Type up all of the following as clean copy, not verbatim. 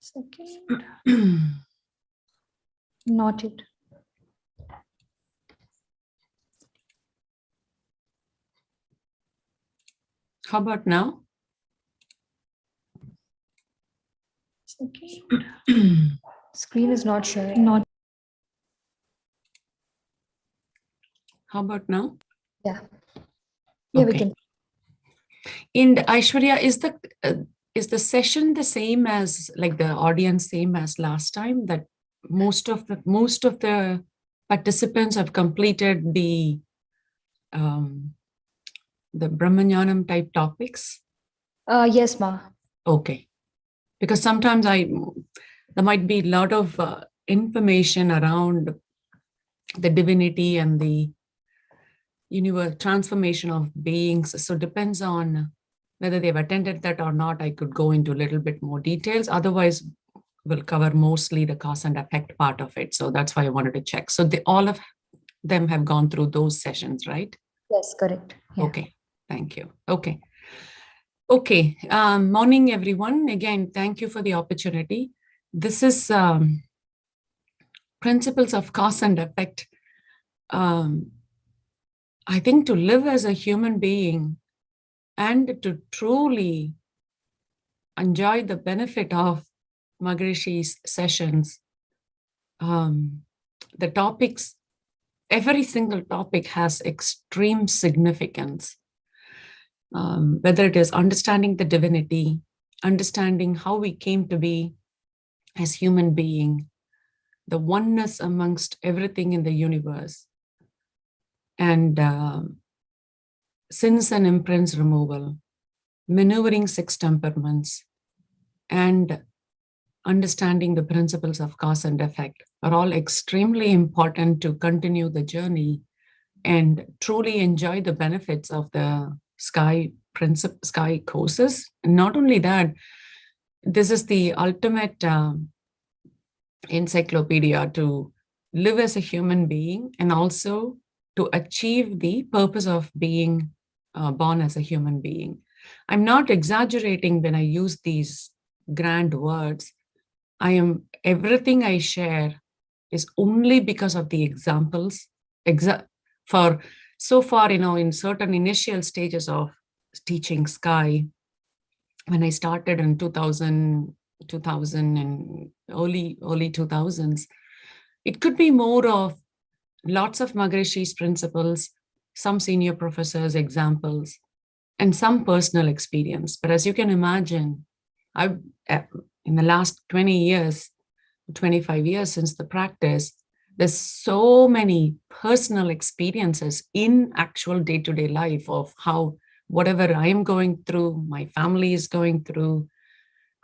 Second. Not it. How about now? Second. Screen is not sharing. Not. How about now? Yeah. Yeah, we Okay. can. And Aishwarya, is the session the same as, like, the audience same as last time, that most of the participants have completed the Brahmanyanam type topics? Yes, ma. Okay. Because sometimes there might be a lot of information around the divinity and the universe transformation of beings. So depends on whether they've attended that or not. I could go into a little bit more details. Otherwise, we'll cover mostly the cause and effect part of it. So that's why I wanted to check. So all of them have gone through those sessions, right? Yes, correct. Yeah. Okay. Thank you. Okay. Okay. Morning, everyone. Again, thank you for the opportunity. This is principles of cause and effect. I think to live as a human being and to truly enjoy the benefit of Maharishi's sessions, the topics, every single topic has extreme significance. Whether it is understanding the divinity, understanding how we came to be as human being, the oneness amongst everything in the universe, and sins and imprints removal, maneuvering six temperaments, and understanding the principles of cause and effect are all extremely important to continue the journey and truly enjoy the benefits of the sky courses. And not only that, this is the ultimate encyclopedia to live as a human being and also to achieve the purpose of being born as a human being. I'm not exaggerating when I use these grand words. Everything I share is only because of the examples. For so far, in certain initial stages of teaching Sky, when I started in 2000 and early 2000s, it could be more of lots of Maharishi's principles, some senior professors' examples, and some personal experience. But as you can imagine, I've in the last 20 years, 25 years since the practice, there's so many personal experiences in actual day-to-day life of how whatever I am going through, my family is going through,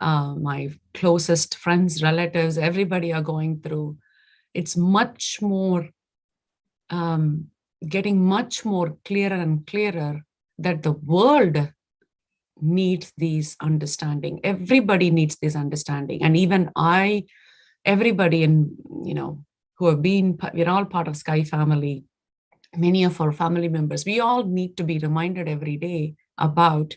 my closest friends, relatives, everybody are going through. It's much more, getting much more clearer and clearer that the world needs these understanding. Everybody needs this understanding. And even everybody who have been, we're all part of Sky family, many of our family members, we all need to be reminded every day about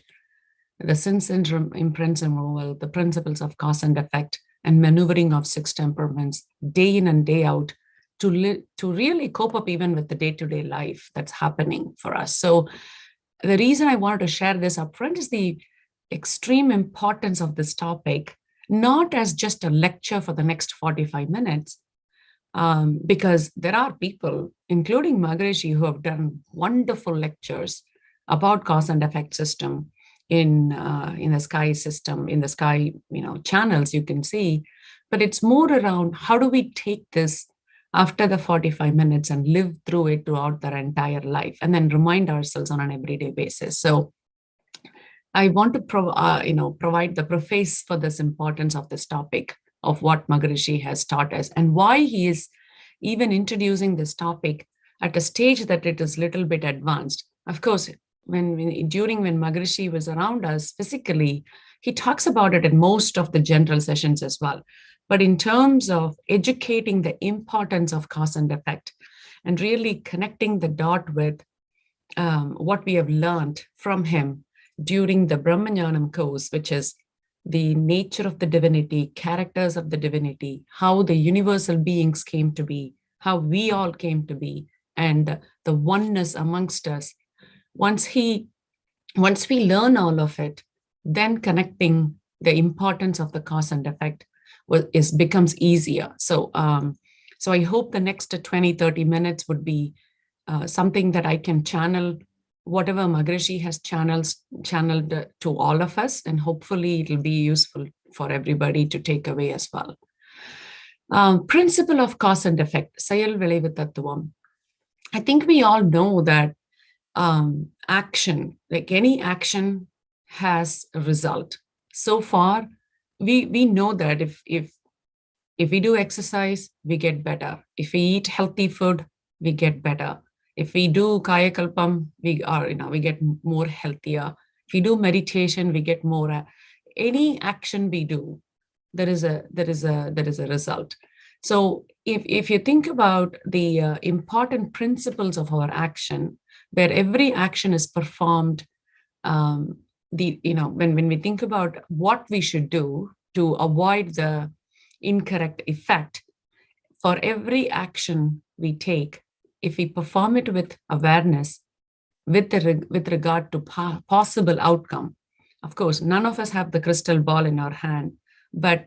the sin syndrome, imprints removal, the principles of cause and effect, and maneuvering of six temperaments day in and day out to really cope up even with the day-to-day life that's happening for us. So the reason I wanted to share this upfront is the extreme importance of this topic, not as just a lecture for the next 45 minutes, because there are people, including Maharishi, who have done wonderful lectures about cause and effect system in the Sky system, in the Sky channels, you can see. But it's more around how do we take this after the 45 minutes and live through it throughout their entire life, and then remind ourselves on an everyday basis. So I want to provide the preface for this importance of this topic of what Maharishi has taught us and why he is even introducing this topic at a stage that it is a little bit advanced. Of course, when Maharishi was around us physically, he talks about it in most of the general sessions as well. But in terms of educating the importance of cause and effect and really connecting the dot with what we have learned from him during the Brahmanyanam course, which is the nature of the divinity, characters of the divinity, how the universal beings came to be, how we all came to be, and the oneness amongst us. Once we learn all of it, then connecting the importance of the cause and effect becomes easier. So I hope the next 20-30 minutes would be something that I can channel whatever Maharishi has channeled to all of us, and hopefully it'll be useful for everybody to take away as well. Principle of cause and effect, செயல் விளைவு தத்துவம். I think we all know that action, like any action, has a result. So far, we know that if we do exercise, we get better. If we eat healthy food, we get better. If we do kaya kalpam, we get more healthier. If we do meditation, we get more. Any action we do, there is a result. So if you think about the important principles of our action, where every action is performed, when we think about what we should do to avoid the incorrect effect, for every action we take, if we perform it with awareness, with regard to possible outcome. Of course, none of us have the crystal ball in our hand, but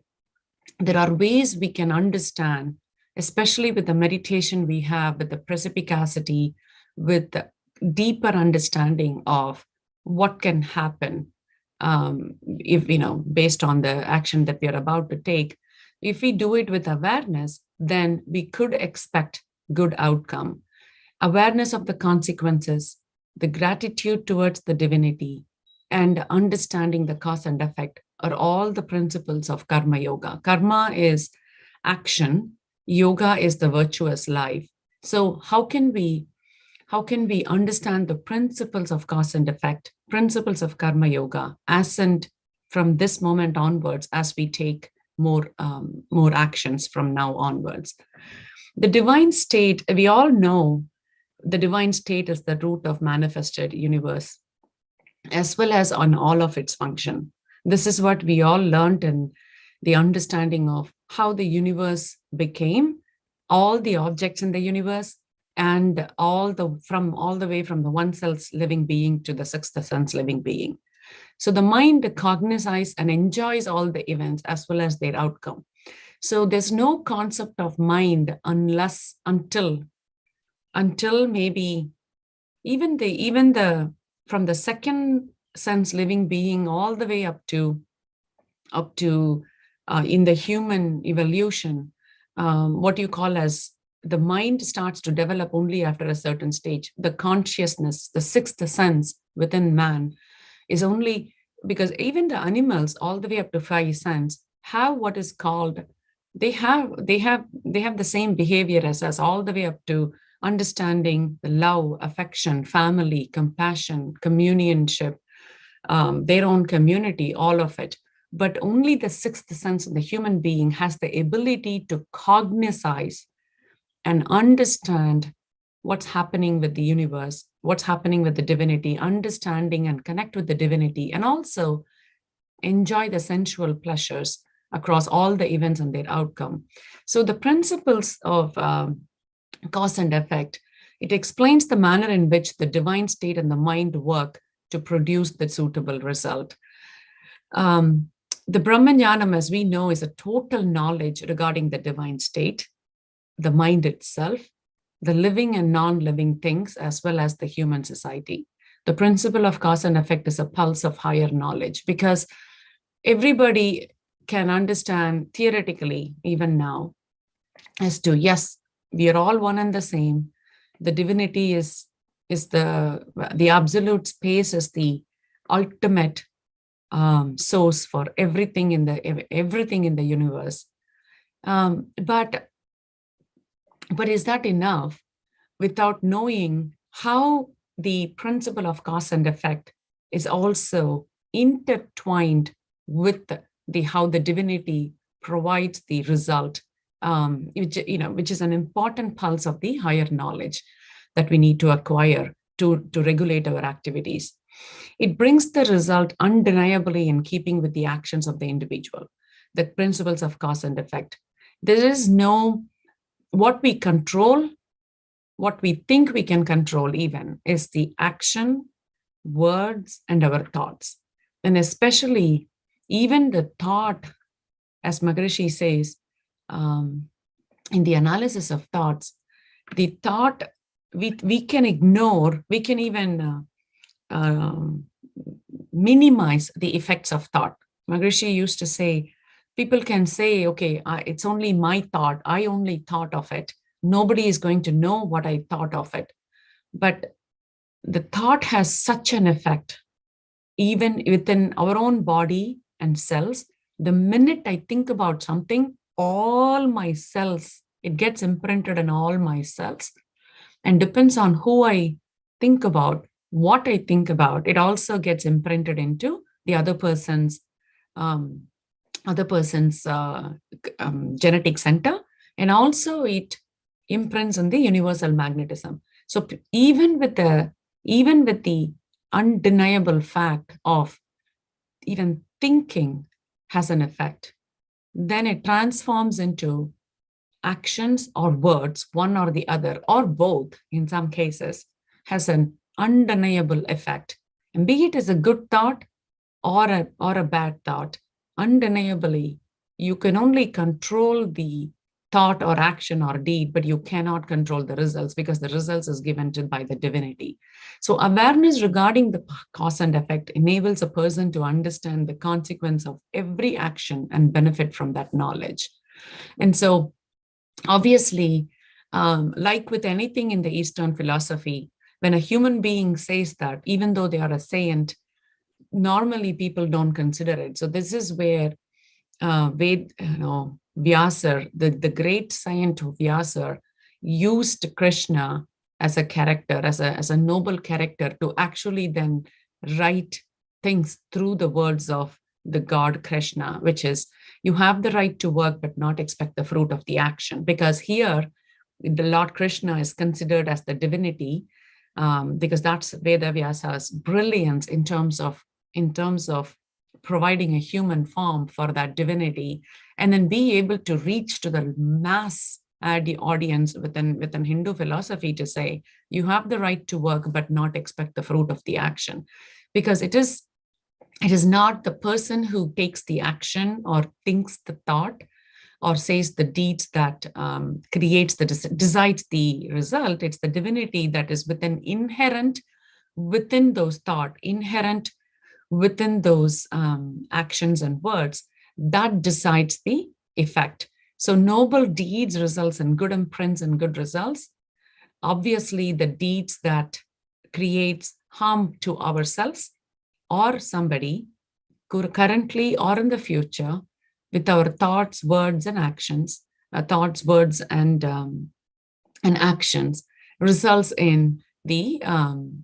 there are ways we can understand, especially with the meditation we have, with the perspicacity, with the deeper understanding of what can happen if, based on the action that we are about to take. If we do it with awareness, then we could expect good outcome. Awareness of the consequences, the gratitude towards the divinity, and understanding the cause and effect are all the principles of karma yoga. Karma is action. Yoga is the virtuous life. So how can we understand the principles of cause and effect, principles of karma yoga, as and from this moment onwards, as we take more actions from now onwards? The divine state, we all know the divine state is the root of manifested universe, as well as on all of its function. This is what we all learned in the understanding of how the universe became, all the objects in the universe, and all the way from the one cell's living being to the sixth sense living being. So the mind cognizes and enjoys all the events as well as their outcome. So there's no concept of mind until maybe even the from the second sense living being all the way up to in the human evolution, what you call as the mind starts to develop only after a certain stage. The consciousness, the sixth sense within man, is only because even the animals all the way up to 5 sense have what is called, they have the same behavior as us, all the way up to understanding the love, affection, family, compassion, communionship, their own community, all of it. But only the sixth sense of the human being has the ability to cognize and understand what's happening with the universe, what's happening with the divinity, understanding and connect with the divinity, and also enjoy the sensual pleasures across all the events and their outcome. So the principles of cause and effect, it explains the manner in which the divine state and the mind work to produce the suitable result. The Brahmanyanam, as we know, is a total knowledge regarding the divine state, the mind itself, the living and non-living things, as well as the human society. The principle of cause and effect is a pulse of higher knowledge, because everybody can understand theoretically, even now, as to, yes, we are all one and the same. The divinity is the absolute space, is the ultimate source for everything in the universe. But is that enough without knowing how the principle of cause and effect is also intertwined with how the divinity provides the result, which is an important pulse of the higher knowledge that we need to acquire to regulate our activities. It brings the result undeniably in keeping with the actions of the individual, the principles of cause and effect. There is no what we control, what we think we can control, even is the action, words, and our thoughts. And especially, even the thought, as Maharishi says, in the analysis of thoughts, the thought we can ignore, we can even minimize the effects of thought. Maharishi used to say, people can say, okay, it's only my thought. I only thought of it. Nobody is going to know what I thought of it. But the thought has such an effect, even within our own body and cells. The minute I think about something, all my cells, it gets imprinted in all my cells, and depends on who I think about, what I think about, it also gets imprinted into the other person's um, genetic center, and also it imprints on the universal magnetism. So even with the undeniable fact of even thinking has an effect, then it transforms into actions or words, one or the other, or both in some cases, has an undeniable effect. And be it as a good thought or a bad thought, undeniably, you can only control the thought or action or deed, but you cannot control the results, because the results is given to by the divinity. So awareness regarding the cause and effect enables a person to understand the consequence of every action and benefit from that knowledge. And so obviously, like with anything in the Eastern philosophy, when a human being says that, even though they are a saint, normally people don't consider it. So this is where Vyasar, the great saint Vyasar, used Krishna as a character, as a noble character, to actually then write things through the words of the God Krishna, which is, you have the right to work, but not expect the fruit of the action. Because here, the Lord Krishna is considered as the divinity, because that's Vyasa's brilliance in terms of providing a human form for that divinity, and then be able to reach to the mass the audience within Hindu philosophy to say, you have the right to work, but not expect the fruit of the action. Because it is not the person who takes the action or thinks the thought or says the deeds that decides the result. It's the divinity that is inherent within those thought, inherent within those actions and words, that decides the effect. So noble deeds results in good imprints and good results. Obviously, the deeds that creates harm to ourselves or somebody, currently or in the future, with our thoughts, words, and actions, thoughts, words, and actions, results in the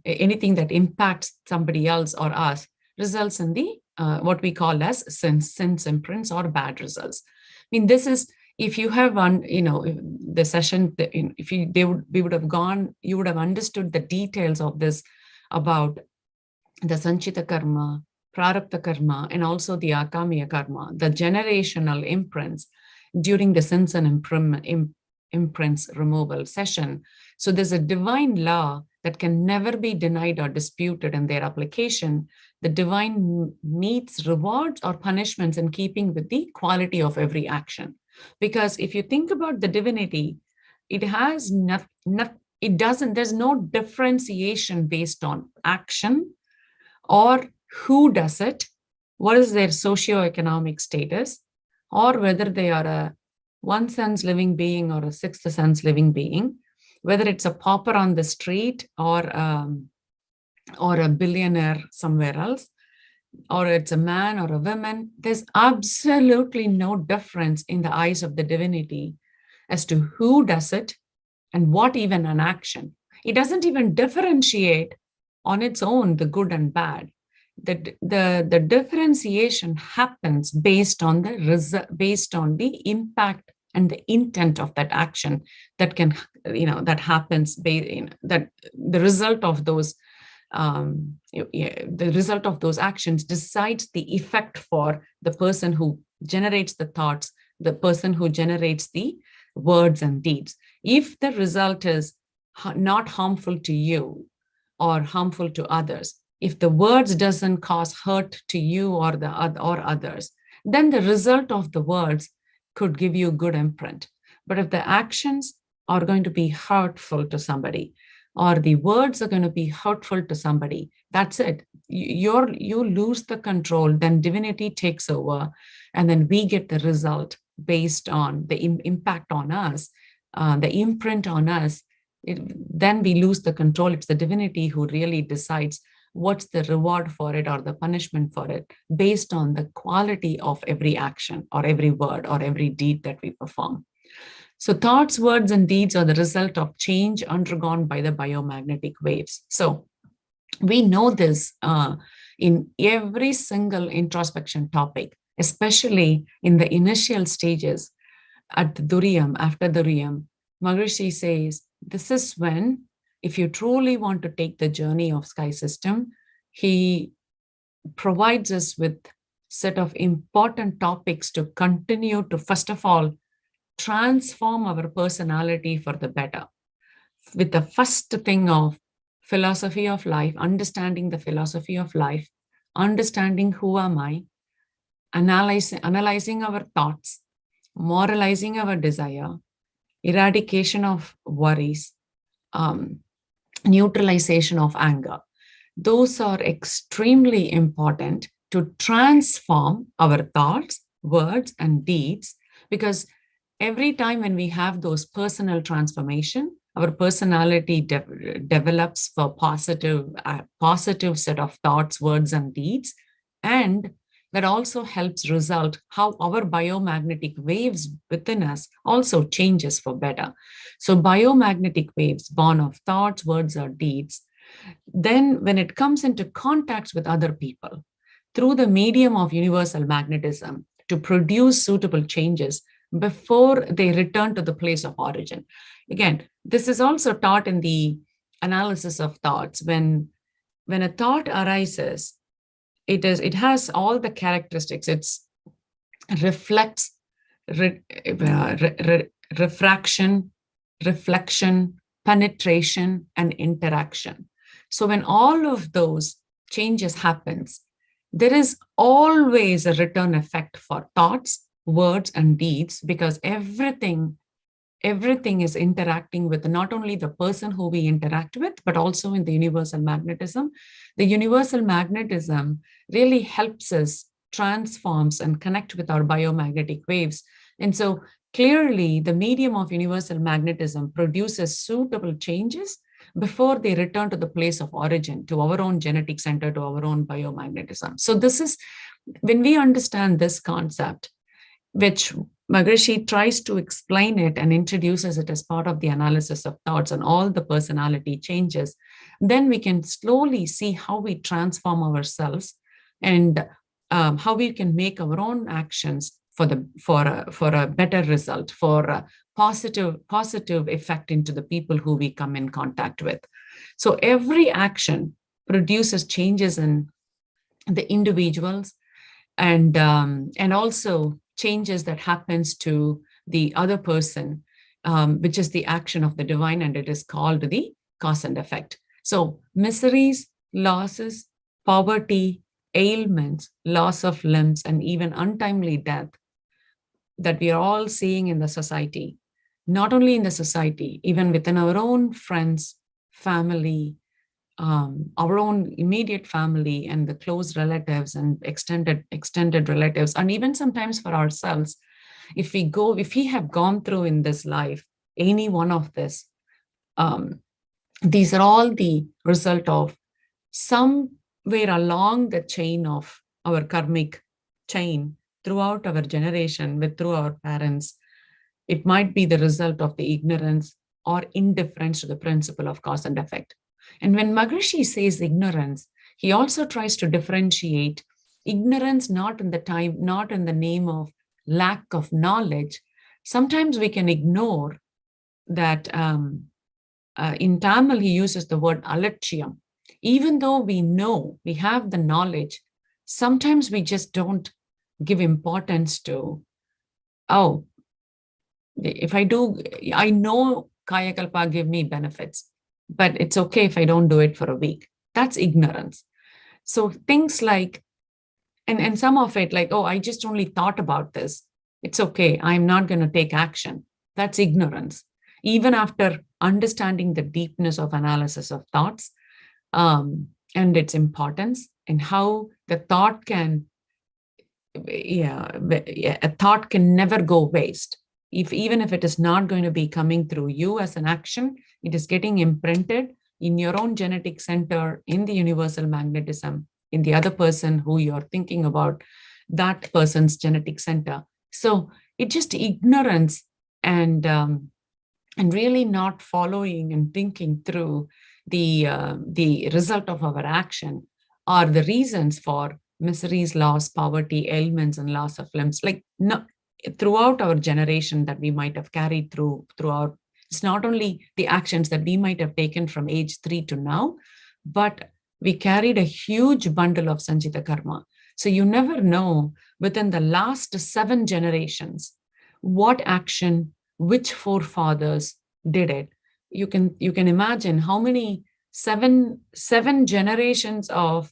anything that impacts somebody else or us, results in the what we call as sense imprints or bad results. I mean, this is, if you have the session, if we would have gone, you would have understood the details of this about the Sanchita karma, Prarabdha karma, and also the Akamiya karma, the generational imprints during the sense and imprints removal session. So there's a divine law that can never be denied or disputed in their application. The divine meets rewards or punishments in keeping with the quality of every action. Because if you think about the divinity, it has there's no differentiation based on action or who does it, what is their socioeconomic status, or whether they are a one sense living being or a sixth sense living being, whether it's a pauper on the street or a billionaire somewhere else, or it's a man or a woman. There's absolutely no difference in the eyes of the divinity as to who does it and what even an action. It doesn't even differentiate on its own the good and bad. The differentiation happens based on the impact and the intent of that action that can, that happens, that the result of those the result of those actions decides the effect for the person who generates the thoughts, the person who generates the words and deeds. If the result is not harmful to you or harmful to others, if the words doesn't cause hurt to you or others, then the result of the words could give you good imprint. But if the actions are going to be hurtful to somebody, or the words are going to be hurtful to somebody, that's it. You lose the control, then divinity takes over, and then we get the result based on the impact on us, the imprint on us. Then we lose the control. It's the divinity who really decides what's the reward for it or the punishment for it, based on the quality of every action or every word or every deed that we perform. So thoughts, words, and deeds are the result of change undergone by the biomagnetic waves. So we know this in every single introspection topic, especially in the initial stages at the Duriyam, after Duriyam. Maharishi says, this is when, if you truly want to take the journey of sky system, he provides us with set of important topics to continue to, first of all, transform our personality for the better. With the first thing of philosophy of life, understanding the philosophy of life, understanding who am I, analyzing our thoughts, moralizing our desire, eradication of worries, neutralization of anger. Those are extremely important to transform our thoughts, words, and deeds, because every time when we have those personal transformation, our personality develops for positive set of thoughts, words, and deeds. And that also helps result how our biomagnetic waves within us also changes for better. So biomagnetic waves born of thoughts, words, or deeds, then when it comes into contacts with other people through the medium of universal magnetism to produce suitable changes before they return to the place of origin. Again, this is also taught in the analysis of thoughts. When a thought arises, it has all the characteristics. It's reflects, refraction, reflection, penetration, and interaction. So when all of those changes happens, there is always a return effect for thoughts, words, and deeds, because everything is interacting with not only the person who we interact with, but also in the universal magnetism. The universal magnetism really helps us transforms and connect with our biomagnetic waves. And so clearly the medium of universal magnetism produces suitable changes before they return to the place of origin, to our own genetic center, to our own biomagnetism. So this is, when we understand this concept, which Maharishi tries to explain it and introduces it as part of the analysis of thoughts and all the personality changes, then we can slowly see how we transform ourselves and how we can make our own actions for a better result, for a positive effect into the people who we come in contact with. So every action produces changes in the individuals, and also changes that happens to the other person, which is the action of the divine, and it is called the cause and effect. So miseries, losses, poverty, ailments, loss of limbs, and even untimely death that we are all seeing in the society, not only in the society, even within our own friends, family, our own immediate family and the close relatives and extended relatives, and even sometimes for ourselves, if we have gone through in this life any one of this, these are all the result of somewhere along the chain of our karmic chain throughout our generation through our parents. It might be the result of the ignorance or indifference to the principle of cause and effect. And when Maharishi says ignorance, he also tries to differentiate ignorance not in the name of lack of knowledge. Sometimes we can ignore that. In Tamil, he uses the word alatchiyam. Even though we know, we have the knowledge, sometimes we just don't give importance to, oh, if I do, I know Kaya Kalpa give me benefits, but it's okay if I don't do it for a week. That's ignorance. So things like, and some of it like, oh, I just only thought about this. It's okay. I'm not going to take action. That's ignorance. Even after understanding the deepness of analysis of thoughts, and its importance and how the thought can, yeah, a thought can never go waste. If even if it is not going to be coming through you as an action, it is getting imprinted in your own genetic center, in the universal magnetism, in the other person who you're thinking about, that person's genetic center. So it's just ignorance, and really not following and thinking through the result of our action, or the reasons for miseries, loss, poverty, ailments, and loss of limbs. Like, no, throughout our generation that we might have carried throughout, it's not only the actions that we might have taken from age 3 to now, but we carried a huge bundle of Sanjita karma. So you never know within the last 7 generations what action, which forefathers did it. You can imagine how many seven generations of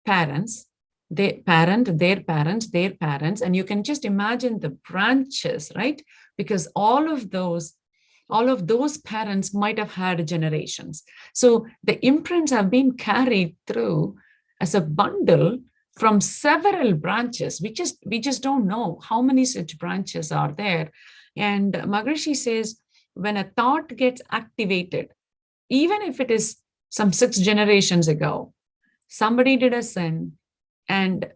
parents, their parents, their parents, and you can just imagine the branches, right? Because all of those parents might have had generations. So the imprints have been carried through as a bundle from several branches. We just don't know how many such branches are there. And Maharishi says, when a thought gets activated, even if it is some 6 generations ago, somebody did a sin, and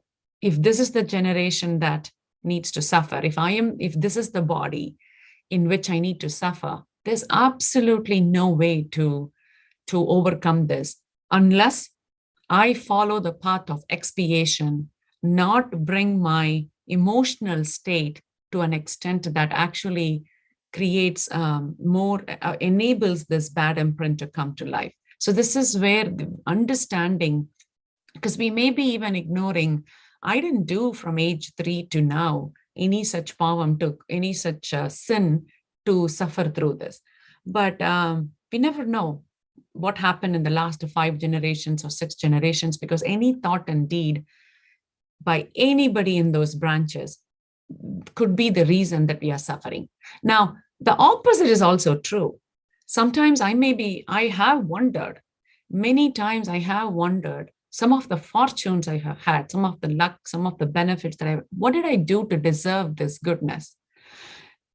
if this is the generation that needs to suffer, if this is the body in which I need to suffer, there's absolutely no way to overcome this unless I follow the path of expiation, not bring my emotional state to an extent that actually creates enables this bad imprint to come to life. So this is where the understanding, because we may be even ignoring, I didn't do from age 3 to now any such poem, to any such sin to suffer through this. But we never know what happened in the last 5 generations or 6 generations, because any thought and deed by anybody in those branches could be the reason that we are suffering. Now, the opposite is also true. Sometimes I have wondered, many times I have wondered, some of the fortunes I have had, some of the luck, some of the benefits what did I do to deserve this goodness?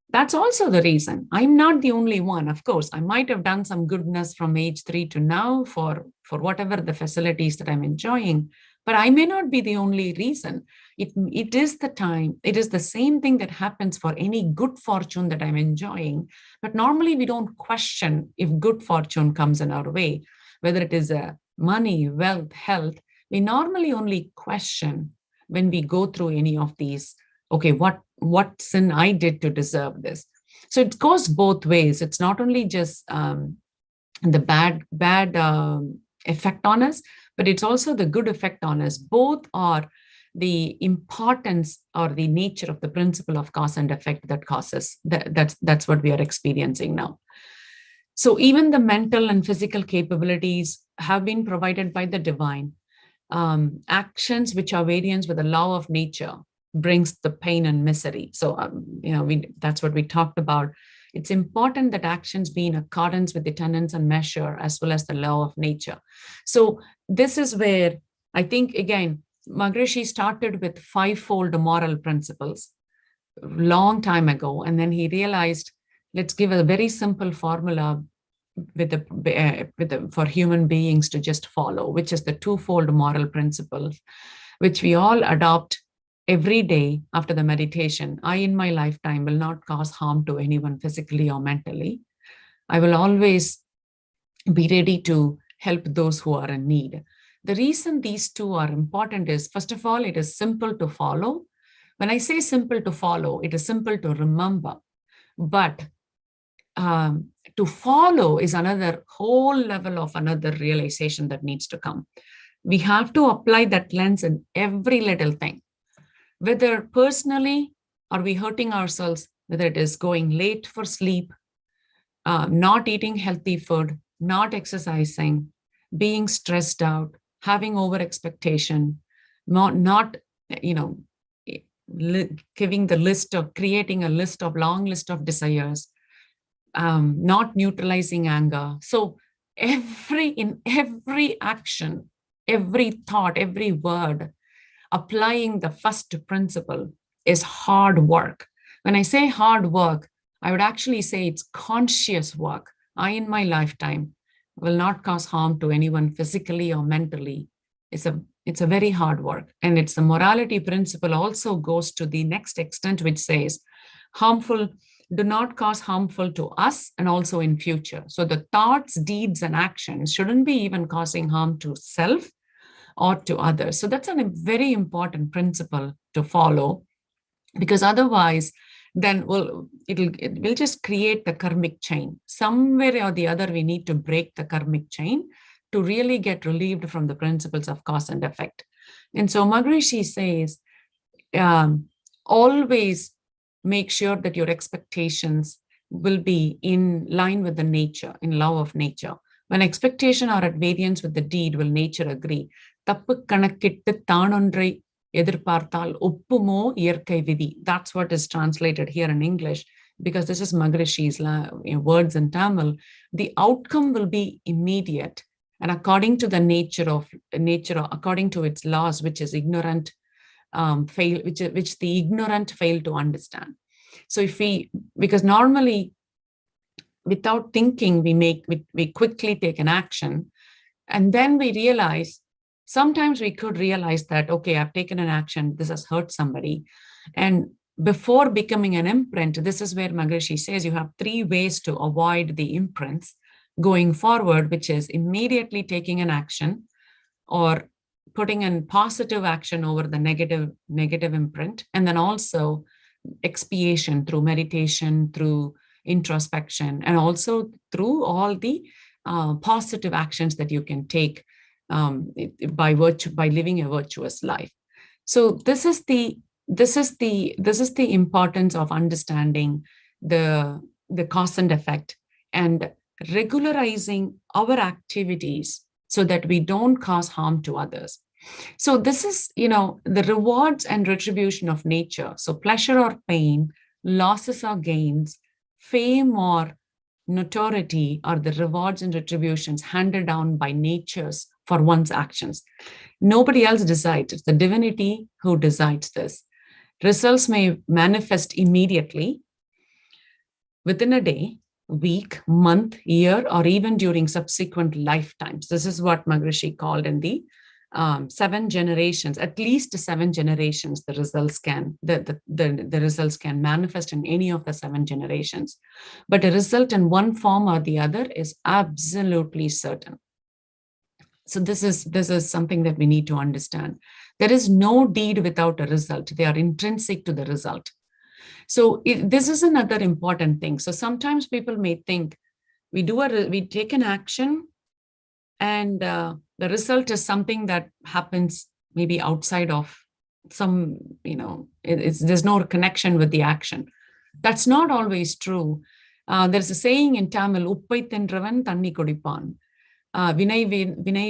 That's also the reason. I'm not the only one. Of course, I might have done some goodness from age 3 to now for whatever the facilities that I'm enjoying, but I may not be the only reason. It is the time, it is the same thing that happens for any good fortune that I'm enjoying. But normally we don't question if good fortune comes in our way, whether it is money, wealth, health. We normally only question when we go through any of these. Okay, what sin I did to deserve this? So it goes both ways. It's not only just the bad effect on us, but it's also the good effect on us. Both are the importance or the nature of the principle of cause and effect that causes that's what we are experiencing now. So even the mental and physical capabilities have been provided by the divine. Actions which are variance with the law of nature brings the pain and misery. So, that's what we talked about. It's important that actions be in accordance with the tenets and measure as well as the law of nature. So this is where I think, again, Maharishi started with 5-fold moral principles long time ago. And then he realized, let's give a very simple formula for human beings to just follow, which is the 2-fold moral principles, which we all adopt every day after the meditation. I, in my lifetime, will not cause harm to anyone physically or mentally. I will always be ready to help those who are in need. The reason these two are important is, first of all, it is simple to follow. When I say simple to follow, it is simple to remember. But to follow is another whole level of another realization that needs to come. We have to apply that lens in every little thing, whether personally are we hurting ourselves, whether it is going late for sleep, not eating healthy food, not exercising, being stressed out, having over expectation, not giving the list of creating a list of long list of desires, not neutralizing anger. So in every action, every thought, every word, applying the first principle is hard work. When I say hard work, I would actually say it's conscious work. I, in my lifetime, will not cause harm to anyone physically or mentally. It's a very hard work. And it's the morality principle also goes to the next extent, which says do not cause harmful to us and also in future. So the thoughts, deeds, and actions shouldn't be even causing harm to self or to others. So that's a very important principle to follow, because otherwise, then it will just create the karmic chain. Somewhere or the other, we need to break the karmic chain to really get relieved from the principles of cause and effect. And so Maharishi says, always make sure that your expectations will be in line with the nature, in law of nature. When expectation are at variance with the deed, will nature agree? தப்பு கணக்கிட்டு தானொன்றை எதிர்பார்த்தால் ஒப்புமோ இயற்கை விதி. That's what is translated here in English, because this is Maharishi's words in Tamil. The outcome will be immediate and according to the nature, according to its laws, which is ignorant, which the ignorant fail to understand. So because normally without thinking, we quickly take an action, and then we realize, sometimes we could realize that, okay, I've taken an action, this has hurt somebody. And before becoming an imprint, this is where Maharishi says you have 3 ways to avoid the imprints going forward, which is immediately taking an action or putting in positive action over the negative imprint, and then also expiation through meditation, through introspection, and also through all the positive actions that you can take by living a virtuous life. So this is the importance of understanding the cause and effect and regularizing our activities so that we don't cause harm to others. So this is, the rewards and retribution of nature. So pleasure or pain, losses or gains, fame or notoriety are the rewards and retributions handed down by natures for one's actions. Nobody else decides. It's the divinity who decides this. Results may manifest immediately within a day, week, month, year, or even during subsequent lifetimes. This is what Maharishi called in the 7 generations, at least 7 generations, the results can manifest in any of the 7 generations. But a result in one form or the other is absolutely certain. So this is something that we need to understand. There is no deed without a result. They are intrinsic to the result. So this is another important thing. So sometimes people may think we take an action and the result is something that happens maybe outside of some, there's no connection with the action. That's not always true. There's a saying in Tamil, "Uppai thendravan thanni kudipan." வினை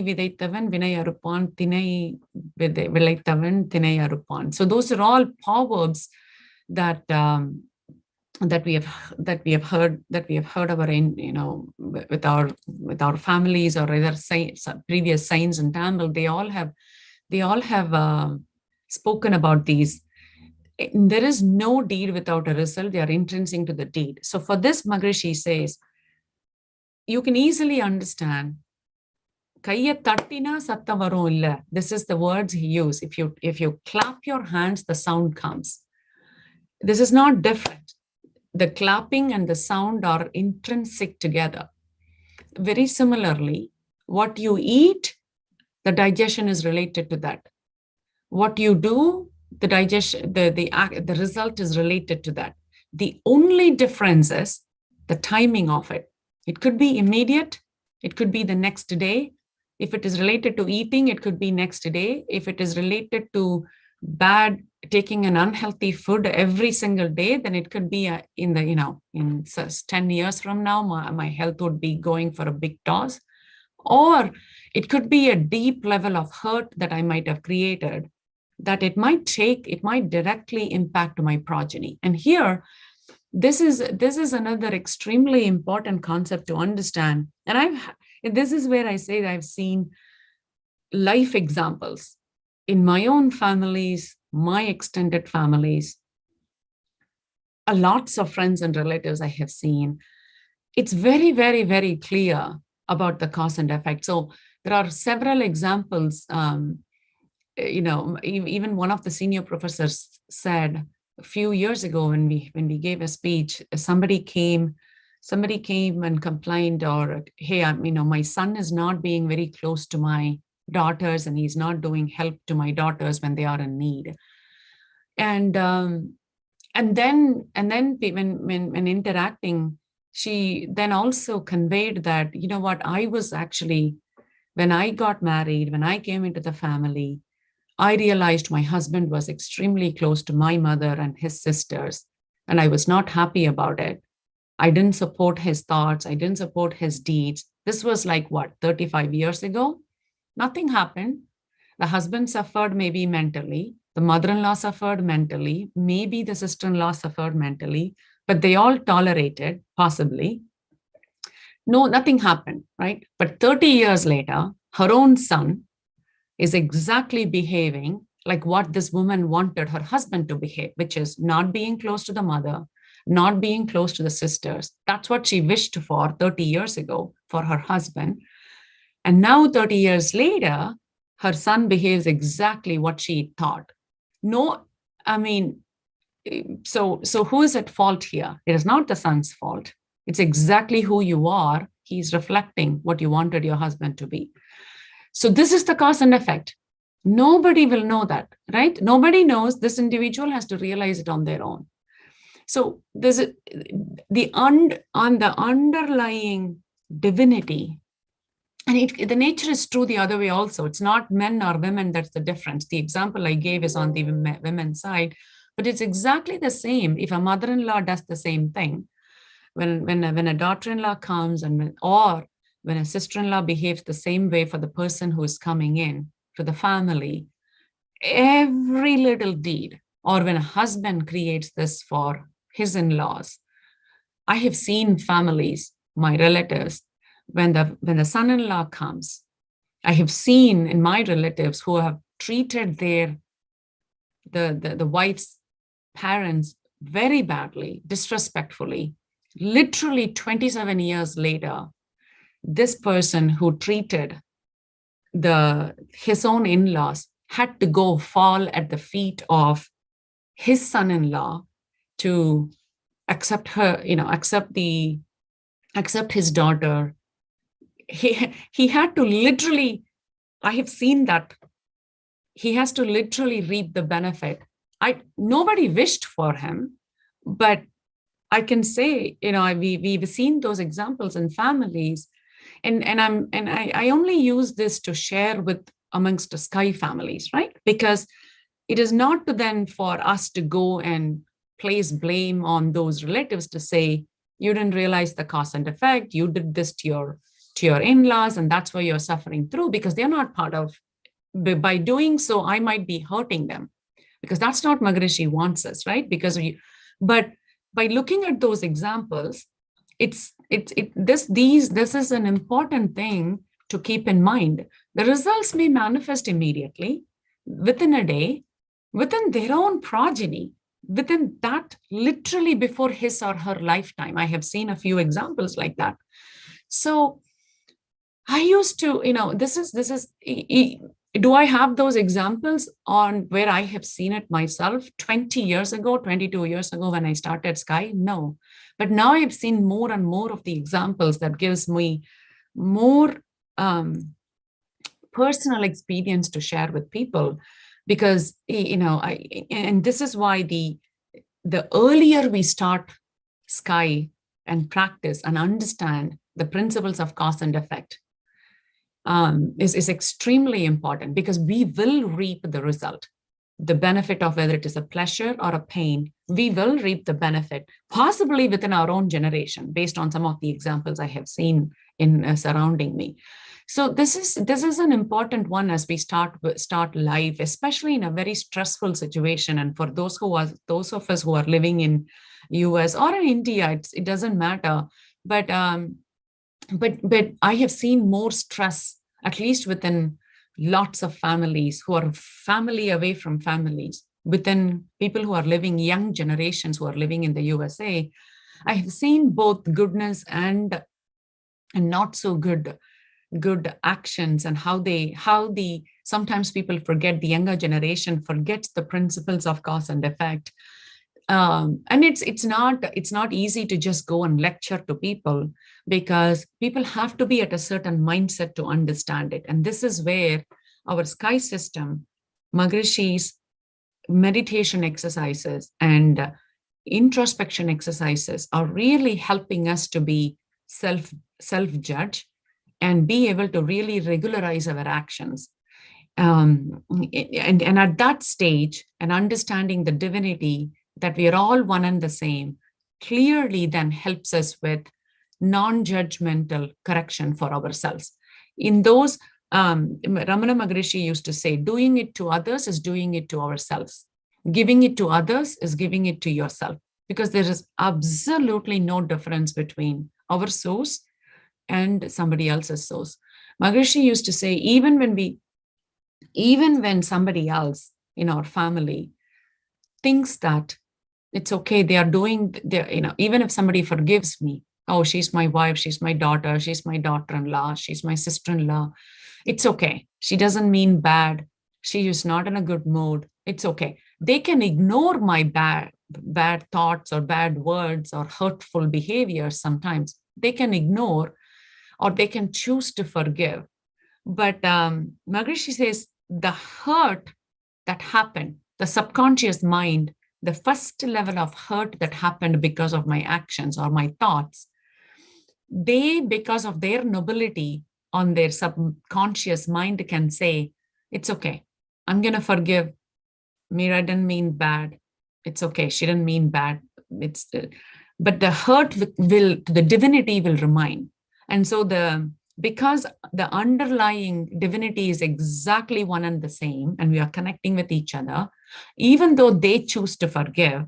விதைத்தவன் வினை அறுப்பான், தினை விளைத்தவன் தினை அறுப்பான். So those are all proverbs that we have heard about with our families, or either previous signs in Tamil. They all have spoken about these. There is no deed without a result. They are intrinsic to the deed. So for this, Maharishi says, you can easily understand. கையை தட்டினா சத்தம் வரும் இல்ல. This is the words he used. If you clap your hands, the sound comes. This is not different. The clapping and the sound are intrinsic together. Very similarly, what you eat, the digestion is related to that. What you do, the digestion, the result is related to that. The only difference is the timing of it. It could be immediate. It could be the next day. If it is related to eating, it could be next day. If it is related to taking an unhealthy food every single day, then it could be in 10 years from now, my health would be going for a big toss. Or it could be a deep level of hurt that I might have created that it might directly impact my progeny. And here, this is another extremely important concept to understand. And this is where I say that I've seen life examples in my own families, my extended families, lots of friends and relatives I have seen. It's very, very, very clear about the cause and effect. So there are several examples. Even one of the senior professors said a few years ago when we gave a speech, somebody came and complained, or hey, my son is not being very close to my daughters, and he's not doing help to my daughters when they are in need. And then when interacting, she then also conveyed that, you know what, I was actually, when I got married, when I came into the family, I realized my husband was extremely close to my mother and his sisters, and I was not happy about it. I didn't support his thoughts. I didn't support his deeds. This was like, 35 years ago? Nothing happened. The husband suffered maybe mentally. The mother-in-law suffered mentally. Maybe the sister-in-law suffered mentally, but they all tolerated, possibly. No, nothing happened, right? But 30 years later, her own son is exactly behaving like what this woman wanted her husband to behave, which is not being close to the mother, not being close to the sisters. That's what she wished for 30 years ago for her husband. And now 30 years later, her son behaves exactly what she thought. No, so who is at fault here? It is not the son's fault. It's exactly who you are. He's reflecting what you wanted your husband to be. So this is the cause and effect. Nobody will know that, right? Nobody knows. This individual has to realize it on their own. So there's the underlying divinity. And the nature is true the other way also. It's not men or women that's the difference. The example I gave is on the women's side, but it's exactly the same. If a mother-in-law does the same thing, when a daughter-in-law comes, or when a sister-in-law behaves the same way for the person who is coming in to the family, every little deed, or when a husband creates this for his in-laws, I have seen families, my relatives, when the son-in-law comes, I have seen in my relatives who have treated the wife's parents very badly, disrespectfully. Literally 27 years later, this person who treated his own in-laws had to go fall at the feet of his son-in-law to accept his daughter. He had to literally, I have seen that, he has to literally reap the benefit. Nobody wished for him, but I can say, we've seen those examples in families, and I only use this to share with amongst the Sky families, right? Because it is not then for us to go and place blame on those relatives to say, you didn't realize the cause and effect, you did this to your in-laws, and that's why you're suffering through, because they're not part of, by doing so, I might be hurting them, because that's not Maharishi wants us, right? But by looking at those examples, this is an important thing to keep in mind. The results may manifest immediately, within a day, within their own progeny, within that, literally before his or her lifetime. I have seen a few examples like that. So I used to, do I have those examples on where I have seen it myself 20 years ago, 22 years ago when I started Sky? No. But now I've seen more and more of the examples that gives me more personal experience to share with people, because, and this is why the earlier we start Sky and practice and understand the principles of cause and effect is extremely important, because we will reap the result, the benefit of whether it is a pleasure or a pain. We will reap the benefit, possibly within our own generation, based on some of the examples I have seen in surrounding me. So this is an important one as we start life, especially in a very stressful situation. And for those of us who are living in US or in India, it doesn't matter. But I have seen more stress, at least within lots of families who are family away from families, within people who are living, young generations who are living in the USA. I have seen both goodness and not so good actions, and how the sometimes people forget, the younger generation forgets the principles of cause and effect. And it's not easy to just go and lecture to people, because people have to be at a certain mindset to understand it. And this is where our sky system, Maharishi's meditation exercises and introspection exercises are really helping us to be self-judge and be able to really regularize our actions. And at that stage, and understanding the divinity, that we are all one and the same, clearly then helps us with non-judgmental correction for ourselves. In those, Ramana Maharishi used to say, doing it to others is doing it to ourselves. Giving it to others is giving it to yourself, because there is absolutely no difference between our source and somebody else's source. Maharishi used to say, even when somebody else in our family thinks that it's okay, they are doing, even if somebody forgives me, oh, she's my wife, she's my daughter, she's my daughter-in-law, she's my sister-in-law, it's okay. She doesn't mean bad. She is not in a good mood. It's okay. They can ignore my bad thoughts or bad words or hurtful behaviors sometimes. They can ignore, or they can choose to forgive. But Maharishi says the hurt that happened, the subconscious mind, the first level of hurt that happened because of my actions or my thoughts, they, because of their nobility on their subconscious mind, can say, it's okay, I'm going to forgive. Meera didn't mean bad. It's okay, she didn't mean bad. But the hurt the divinity will remain. And so because the underlying divinity is exactly one and the same, and we are connecting with each other, even though they choose to forgive,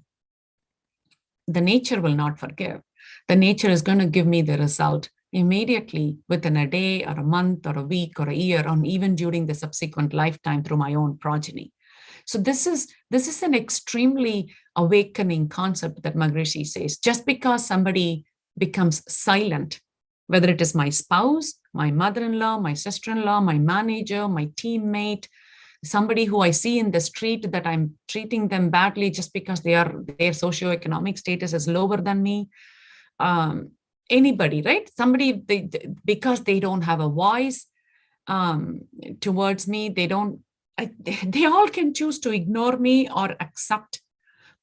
the nature will not forgive. The nature is going to give me the result immediately, within a day or a month or a week or a year, or even during the subsequent lifetime through my own progeny. So this is an extremely awakening concept that Maharishi says. Just because somebody becomes silent, whether it is my spouse, my mother-in-law, my sister-in-law, my manager, my teammate, somebody who I see in the street that I'm treating them badly just because their socioeconomic status is lower than me, anybody, right? Somebody, because they don't have a voice towards me, they all can choose to ignore me or accept,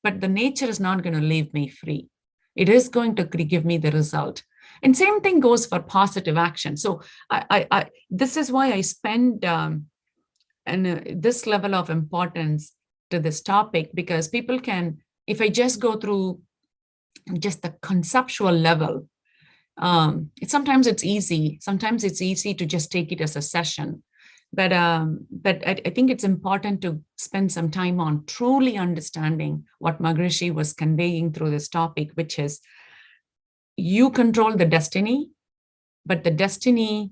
but the nature is not going to leave me free. It is going to give me the result. And same thing goes for positive action. So this is why I spend this level of importance to this topic, because people can, if I just go through just the conceptual level, sometimes it's easy to just take it as a session. But I think it's important to spend some time on truly understanding what Maharishi was conveying through this topic, which is, you control the destiny, but the destiny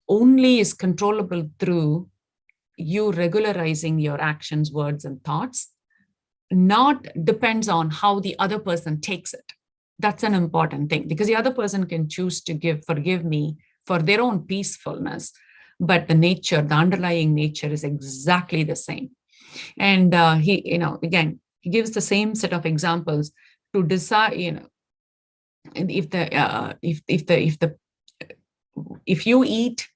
only is controllable through you regularizing your actions, words, and thoughts, not depends on how the other person takes it. That's an important thing, because the other person can choose to forgive me for their own peacefulness, but the underlying nature is exactly the same. And he gives the same set of examples to decide, if you eat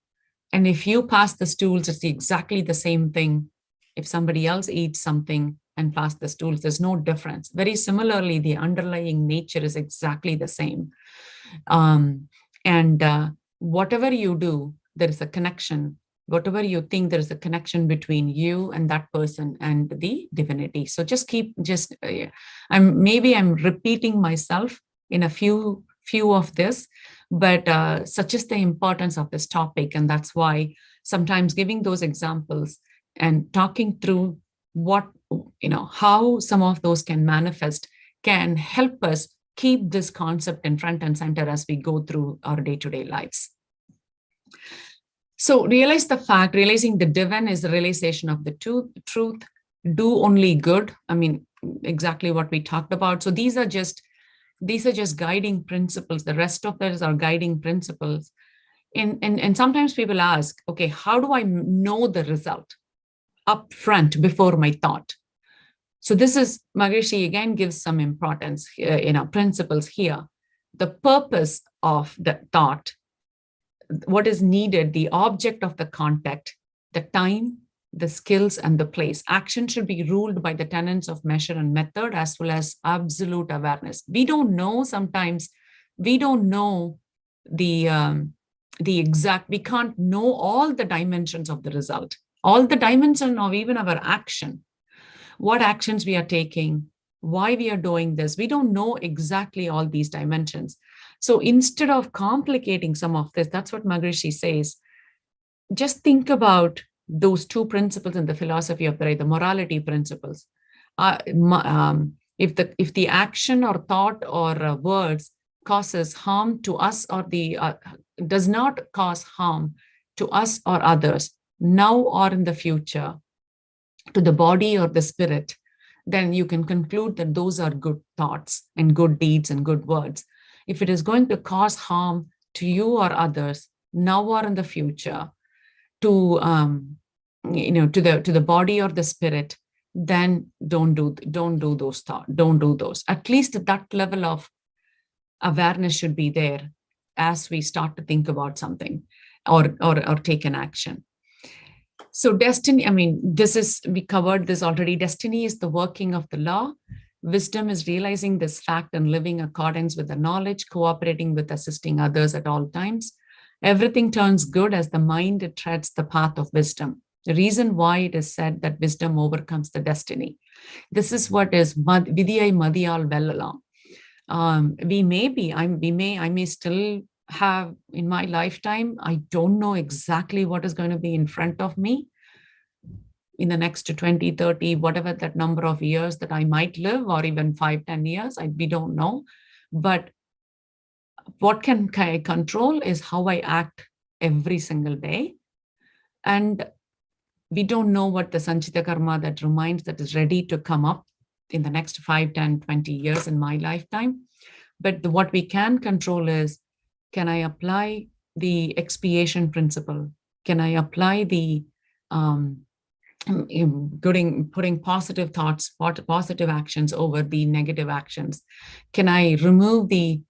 and if you pass the stools, it's exactly the same thing. If somebody else eats something and pass the stools, there's no difference. Very similarly, the underlying nature is exactly the same. And whatever you do, there is a connection. Whatever you think, there is a connection between you and that person and the divinity. So just I'm repeating myself in a few of this, but such is the importance of this topic. And that's why sometimes giving those examples and talking through what, how some of those can manifest can help us keep this concept in front and center as we go through our day-to-day lives. So realizing the divine is the realization of the truth, do only good. I mean, exactly what we talked about. So these are just guiding principles. The rest of those are guiding principles. And sometimes people ask, okay, how do I know the result up front before my thought? So this is, Maharishi again gives some importance, principles here. The purpose of the thought, what is needed, the object of the contact, the time, the skills, and the place. Action should be ruled by the tenets of measure and method, as well as absolute awareness. We don't know the exact, we can't know all the dimensions of the result, all the dimensions of even our action, what actions we are taking, why we are doing this. We don't know exactly all these dimensions. So instead of complicating some of this, that's what Maharishi says, just think about those two principles in the philosophy of the morality principles. If the action or thought or words causes harm to us, or does not cause harm to us or others, now or in the future, to the body or the spirit, then you can conclude that those are good thoughts and good deeds and good words. If it is going to cause harm to you or others, now or in the future, to the body or the spirit, then don't do those thoughts. Don't do those. At least that level of awareness should be there as we start to think about something or take an action. So destiny, we covered this already. Destiny is the working of the law. Wisdom is realizing this fact and living accordance with the knowledge, cooperating with assisting others at all times. Everything turns good as the mind treads the path of wisdom. The reason why it is said that wisdom overcomes the destiny. This is what is Vidiyai Madiyal Vellalam. I may still have in my lifetime, I don't know exactly what is going to be in front of me in the next 20, 30, whatever that number of years that I might live, or even 5-10 years, we don't know. But what can I control is how I act every single day. And we don't know what the Sanchita Karma that is ready to come up in the next 5, 10, 20 years in my lifetime. But what we can control is, can I apply the expiation principle? Can I apply the putting positive thoughts, positive actions over the negative actions? Can I do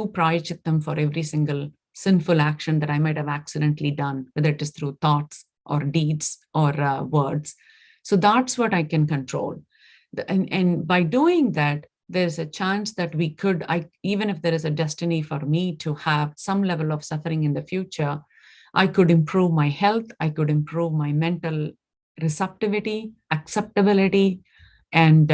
prayachittam for every single sinful action that I might have accidentally done, whether it is through thoughts or deeds or words? So that's what I can control. And by doing that, there's a chance that even if there is a destiny for me to have some level of suffering in the future, I could improve my health, I could improve my mental receptivity, acceptability, and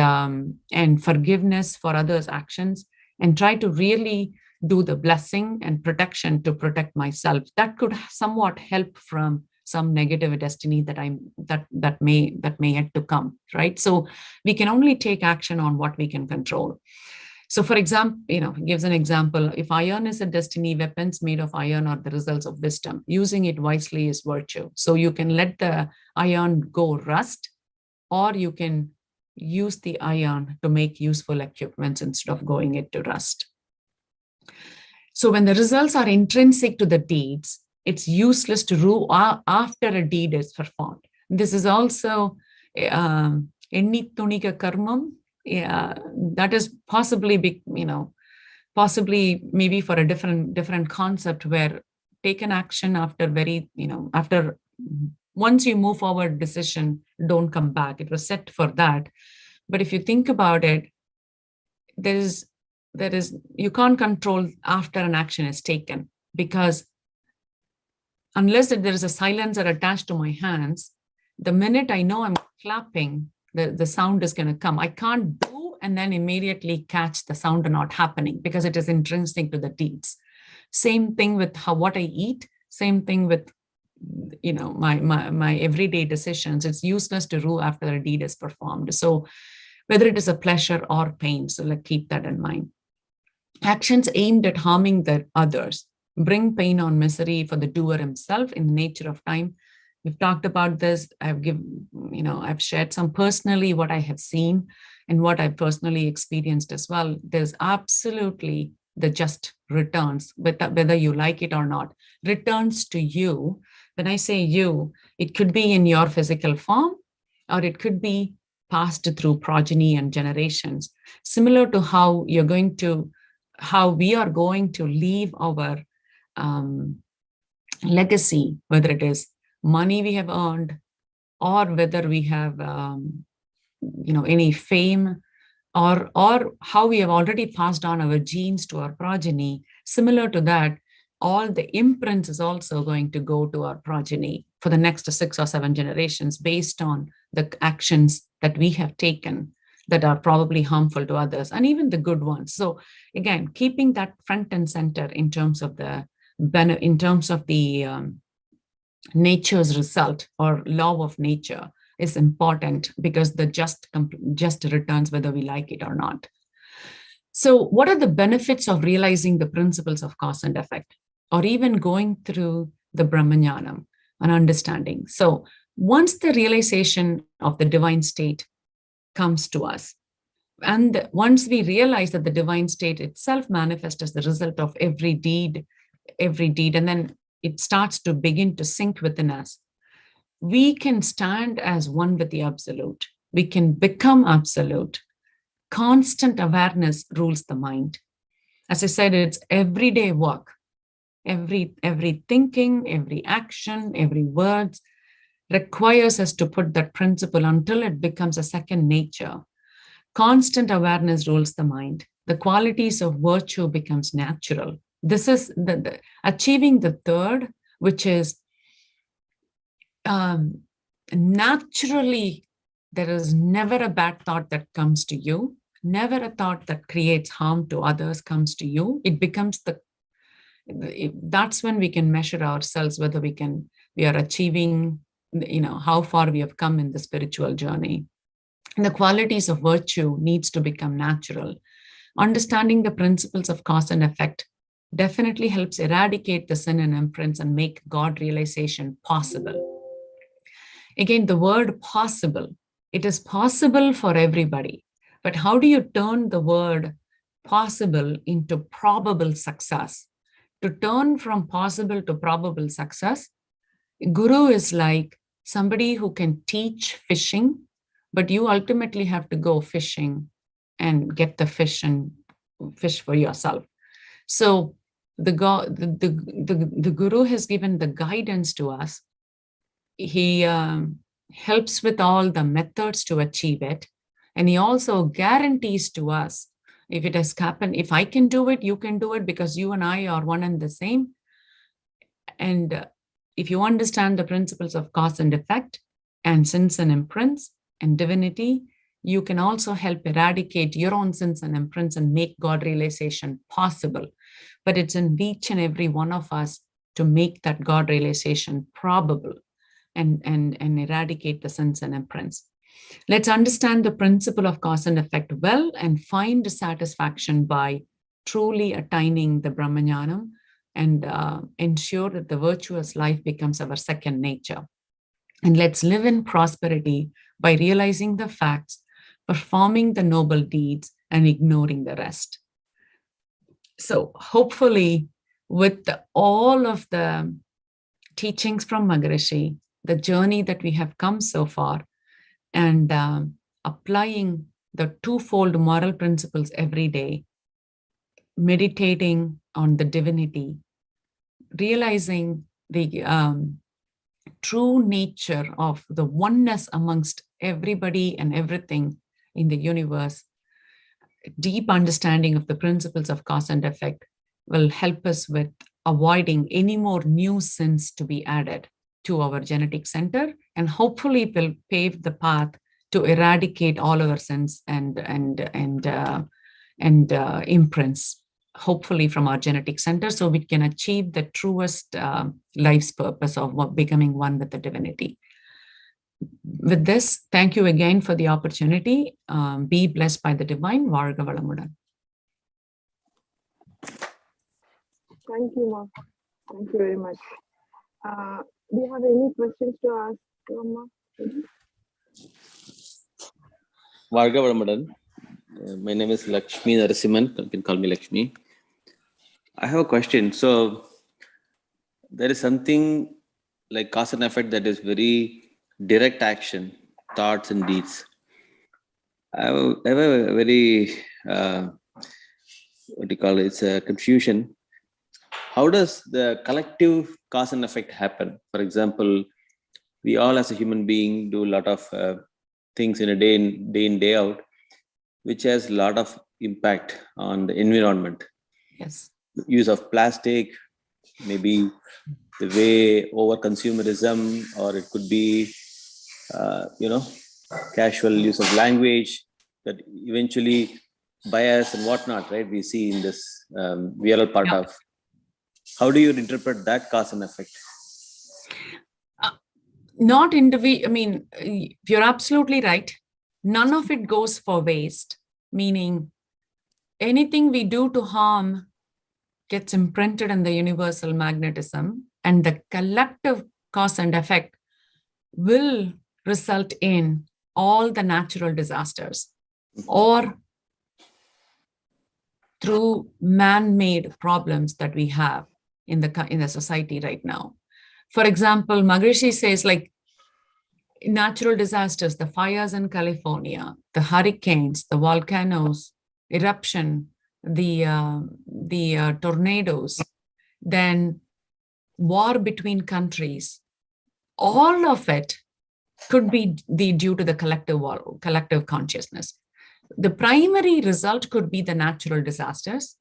forgiveness for others' actions, and try to really do the blessing and protection to protect myself. That could somewhat help from some negative destiny that may yet to come, right? So we can only take action on what we can control. So for example, gives an example, if iron is a destiny, weapons made of iron are the results of wisdom. Using it wisely is virtue. So you can let the iron go rust, or you can use the iron to make useful equipments instead of going it to rust. So when the results are intrinsic to the deeds, it's useless to rule after a deed is performed. This is also Enni Tunika Karmam. That is possibly, possibly maybe for a different concept, where take an action after after once you move forward, decision, don't come back. It was set for that. But if you think about it, there is you can't control after an action is taken, because unless there is a silencer attached to my hands, the minute I know I'm clapping, the sound is going to come. I can't do and then immediately catch the sound not happening, because it is intrinsic to the deeds. Same thing with what I eat. Same thing with my everyday decisions. It's useless to rue after a deed is performed. So whether it is a pleasure or pain, so keep that in mind. Actions aimed at harming the others bring pain or misery for the doer himself in the nature of time. We've talked about this. I've shared some personally what I have seen and what I've personally experienced as well. There's absolutely the just returns, whether you like it or not, returns to you. When I say you, it could be in your physical form, or it could be passed through progeny and generations, similar to how we are going to leave our legacy, whether it is money we have earned, or whether we have any fame, or how we have already passed on our genes to our progeny. Similar to that, all the imprints is also going to go to our progeny for the next 6 or 7 generations, based on the actions that we have taken that are probably harmful to others, and even the good ones. So again, keeping that front and center in terms of the nature's result or law of nature is important, because the just returns whether we like it or not. So what are the benefits of realizing the principles of cause and effect, or even going through the Brahmanyanam and understanding? So once the realization of the divine state comes to us, and once we realize that the divine state itself manifests as the result of every deed, and then it starts to begin to sink within us, we can stand as one with the absolute. We can become absolute. Constant awareness rules the mind. As I said, it's everyday work. Every thinking, every action, every word requires us to put that principle until it becomes a second nature. Constant awareness rules the mind. The qualities of virtue becomes natural. This is the achieving the third, which is naturally, there is never a bad thought that comes to you. Never a thought that creates harm to others comes to you. It becomes that's when we can measure ourselves, whether we are achieving, how far we have come in the spiritual journey. And the qualities of virtue needs to become natural. Understanding the principles of cause and effect definitely helps eradicate the sin and imprints and make God realization possible. Again, the word possible, it is possible for everybody. But how do you turn the word possible into probable success? To turn from possible to probable success, guru is like somebody who can teach fishing, but you ultimately have to go fishing and get the fish and fish for yourself. So the guru has given the guidance to us. He helps with all the methods to achieve it. And he also guarantees to us, if it has happened, if I can do it, you can do it, because you and I are one and the same. And if you understand the principles of cause and effect and sins and imprints and divinity, you can also help eradicate your own sins and imprints and make God realization possible. But it's in each and every one of us to make that God realization probable and eradicate the sins and imprints. Let's understand the principle of cause and effect well and find satisfaction by truly attaining the Brahmanyanam, and ensure that the virtuous life becomes our second nature. And let's live in prosperity by realizing the facts, performing the noble deeds, and ignoring the rest. So hopefully, with all of the teachings from Maharishi, the journey that we have come so far, and applying the twofold moral principles every day, meditating on the divinity, realizing the true nature of the oneness amongst everybody and everything in the universe, deep understanding of the principles of cause and effect will help us with avoiding any more new sins to be added to our genetic center, and hopefully it will pave the path to eradicate all our sins and imprints, hopefully from our genetic center, so we can achieve the truest life's purpose of becoming one with the divinity. With this, thank you again for the opportunity. Be blessed by the divine. Varga Valamudan. Thank you, Ma. Thank you very much. Do you have any questions to ask, Ma? Varga Varamadan. My name is Lakshmi Narasimhan. You can call me Lakshmi. I have a question. So there is something like cause and effect that is very direct action, thoughts and deeds. I have a very, what do you call it? It's a confusion. How does the collective cause and effect happen? For example, we all as a human being do a lot of things in a day in, day out, which has a lot of impact on the environment. Yes. Use of plastic, maybe the way over consumerism, or it could be, casual use of language that eventually bias and whatnot, right? We see in this, we are all part of. How do you interpret that cause and effect? Not individual. I mean, you're absolutely right. None of it goes for waste, meaning anything we do to harm gets imprinted in the universal magnetism, and the collective cause and effect will result in all the natural disasters or through man-made problems that we have in the society right now. For example, Maharishi says, like, natural disasters, the fires in California, the hurricanes, the volcanoes, eruption, the tornadoes, then war between countries, all of it could be due to the collective consciousness. The primary result could be the natural disasters.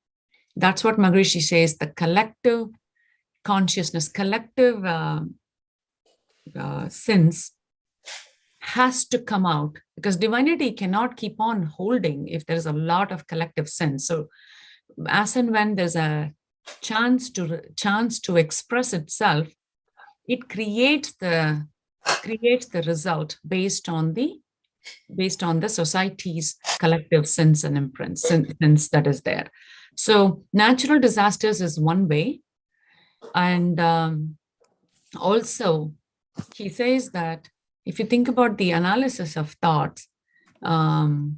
That's what Maharishi says, the collective consciousness, collective sins has to come out, because divinity cannot keep on holding if there's a lot of collective sins. So as and when there's a chance to express itself, it creates the result based on the society's collective sins and imprints, sins that is there. So natural disasters is one way. And also he says that if you think about the analysis of thoughts, analysis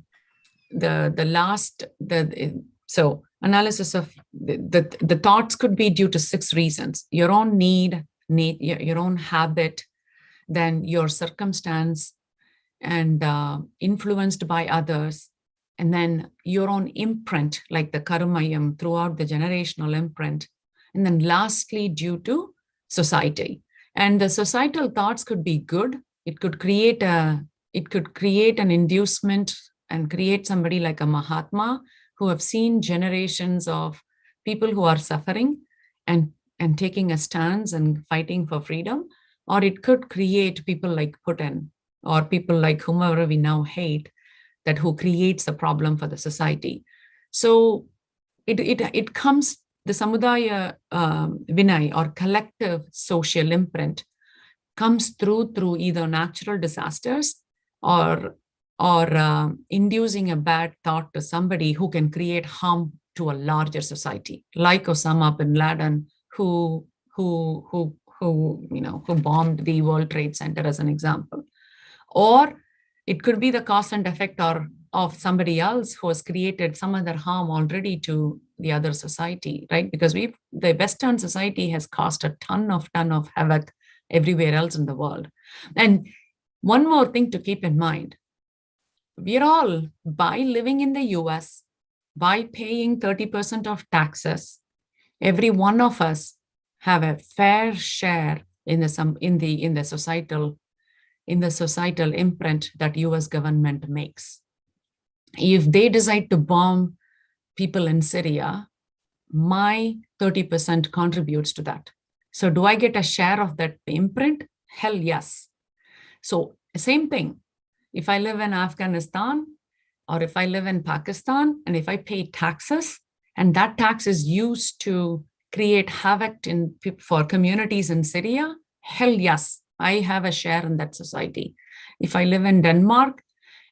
of the thoughts could be due to 6 reasons: your own need, your own habit, then your circumstance, and influenced by others, and then your own imprint, like the karmayam throughout the generational imprint, and then lastly due to society. And the societal thoughts could be good. It could create an inducement and create somebody like a Mahatma who have seen generations of people who are suffering and taking a stance and fighting for freedom. Or it could create people like Putin or people like whomever we now hate, that who creates a problem for the society. So it comes, the samudaya vinay or collective social imprint comes through either natural disasters or inducing a bad thought to somebody who can create harm to a larger society, like Osama bin Laden, who bombed the World Trade Center as an example. Or it could be the cause and effect of somebody else who has created some other harm already to the other society, right? Because the Western society has caused a ton of havoc everywhere else in the world. And one more thing to keep in mind, we're all, by living in the US, by paying 30% of taxes, every one of us have a fair share in the societal imprint that US government makes. if they decide to bomb people in Syria, my 30% contributes to that. So do I get a share of that imprint? Hell yes. So same thing. If I live in Afghanistan or if I live in Pakistan and if I pay taxes and that tax is used to create havoc for communities in Syria, hell yes, I have a share in that society. If I live in Denmark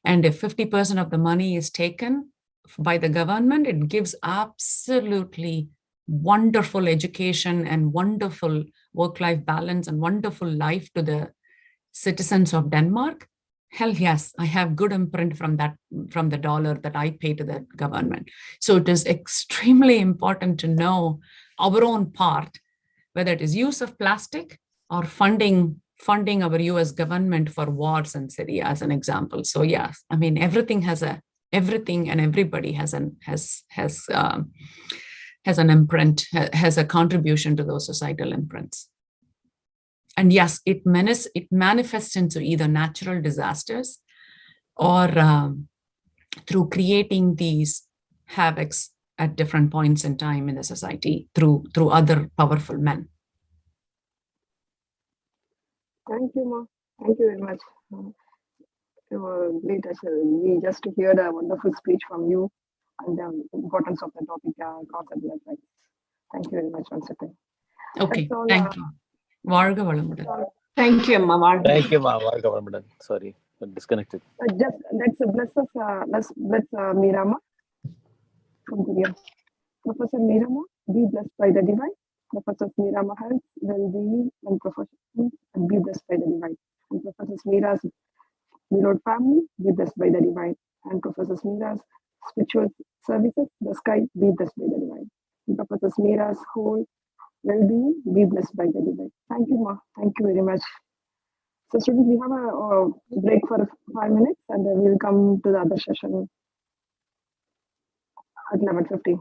and if 50% of the money is taken by the government, it gives absolutely wonderful education and wonderful work-life balance and wonderful life to the citizens of Denmark. Hell yes, I have good imprint from the dollar that I pay to the government. So it is extremely important to know our own part, whether it is use of plastic or funding our US government for wars in Syria as an example. So yes, I mean, everything and everybody has an imprint, has a contribution to those societal imprints. And yes, it manifests into either natural disasters or through creating these havocs at different points in time in the society through other powerful men. Thank you, Ma. Thank you very much. You were great, Ashil. We just heard a wonderful speech from you and the importance of the topic, concept led rights. Thank you very much once again. Okay, That's all, thank you. Varga Valamudan. Thank you, Amma. Thank you, Ma. Government. Sorry, got disconnected. Just let's bless us. Let's Mirama from Korea. Professor Mirama, be blessed by the divine. Professor Mirama health, well-being, and professionals, and be blessed by the divine. And Professor Mira's beloved family, be blessed by the divine. And Professor Mira's spiritual services, the sky, be blessed by the divine. And Professor Mira's whole well-being, be blessed by the divine. Thank you, Ma. Thank you very much. So students, we have a break for 5 minutes and then we'll come to the other session at 11:50.